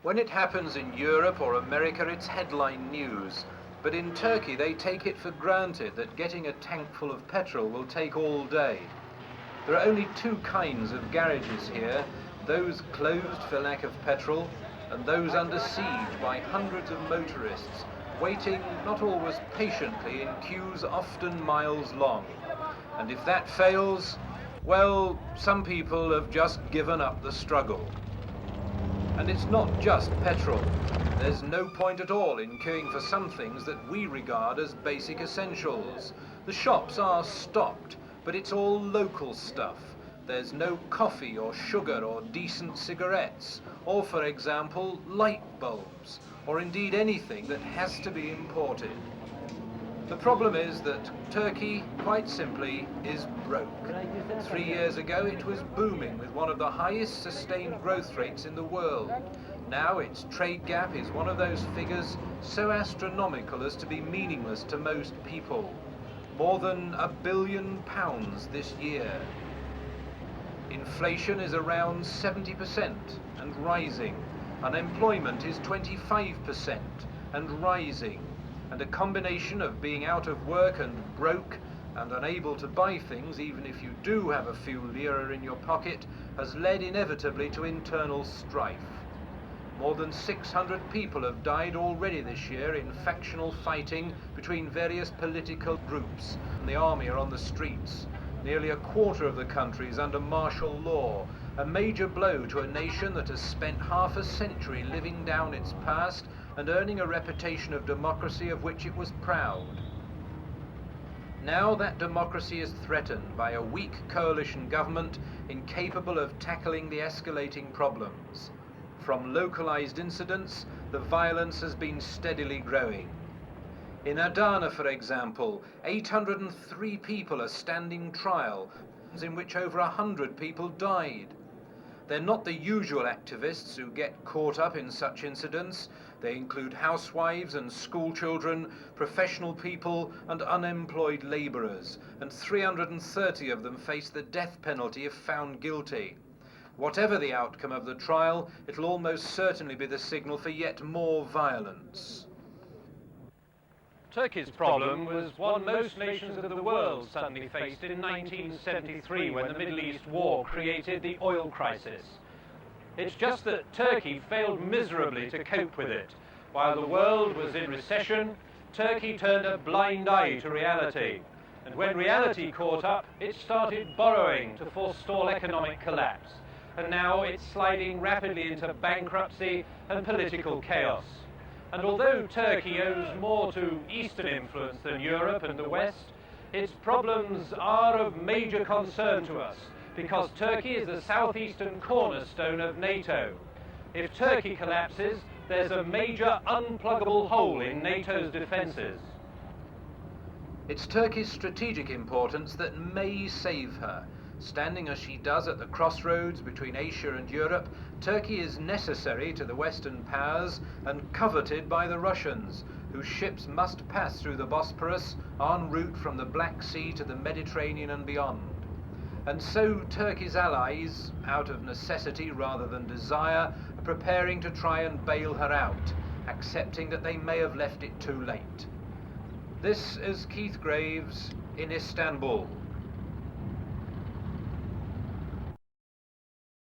When it happens in Europe or America, it's headline news. But in Turkey, they take it for granted that getting a tank full of petrol will take all day. There are only two kinds of garages here, those closed for lack of petrol, and those under siege by hundreds of motorists, waiting not always patiently in queues often miles long. And if that fails, well, some people have just given up the struggle. And it's not just petrol. There's no point at all in queuing for some things that we regard as basic essentials. The shops are stocked, but it's all local stuff. There's no coffee or sugar or decent cigarettes, or for example, light bulbs, or indeed anything that has to be imported. The problem is that Turkey, quite simply, is broke. 3 years ago it was booming with one of the highest sustained growth rates in the world. Now its trade gap is one of those figures so astronomical as to be meaningless to most people. More than £1 billion this year. Inflation is around 70% and rising. Unemployment is 25% and rising. And a combination of being out of work and broke and unable to buy things, even if you do have a few lira in your pocket, has led inevitably to internal strife. More than 600 people have died already this year in factional fighting between various political groups, and the army are on the streets. Nearly a quarter of the country is under martial law, a major blow to a nation that has spent half a century living down its past and earning a reputation of democracy of which it was proud. Now that democracy is threatened by a weak coalition government incapable of tackling the escalating problems. From localized incidents, the violence has been steadily growing. In Adana, for example, 803 people are standing trial, in which over 100 people died. They're not the usual activists who get caught up in such incidents. They include housewives and school children, professional people and unemployed labourers, and 330 of them face the death penalty if found guilty. Whatever the outcome of the trial, it'll almost certainly be the signal for yet more violence. Turkey's problem was one most nations of the world suddenly faced in 1973 when the Middle East war created the oil crisis. It's just that Turkey failed miserably to cope with it. While the world was in recession, Turkey turned a blind eye to reality. And when reality caught up, it started borrowing to forestall economic collapse. And now it's sliding rapidly into bankruptcy and political chaos. And although Turkey owes more to Eastern influence than Europe and the West, its problems are of major concern to us, because Turkey is the southeastern cornerstone of NATO. If Turkey collapses, there's a major unpluggable hole in NATO's defences. It's Turkey's strategic importance that may save her. Standing as she does at the crossroads between Asia and Europe, Turkey is necessary to the Western powers and coveted by the Russians, whose ships must pass through the Bosporus en route from the Black Sea to the Mediterranean and beyond. And so Turkey's allies, out of necessity rather than desire, are preparing to try and bail her out, accepting that they may have left it too late. This is Keith Graves in Istanbul.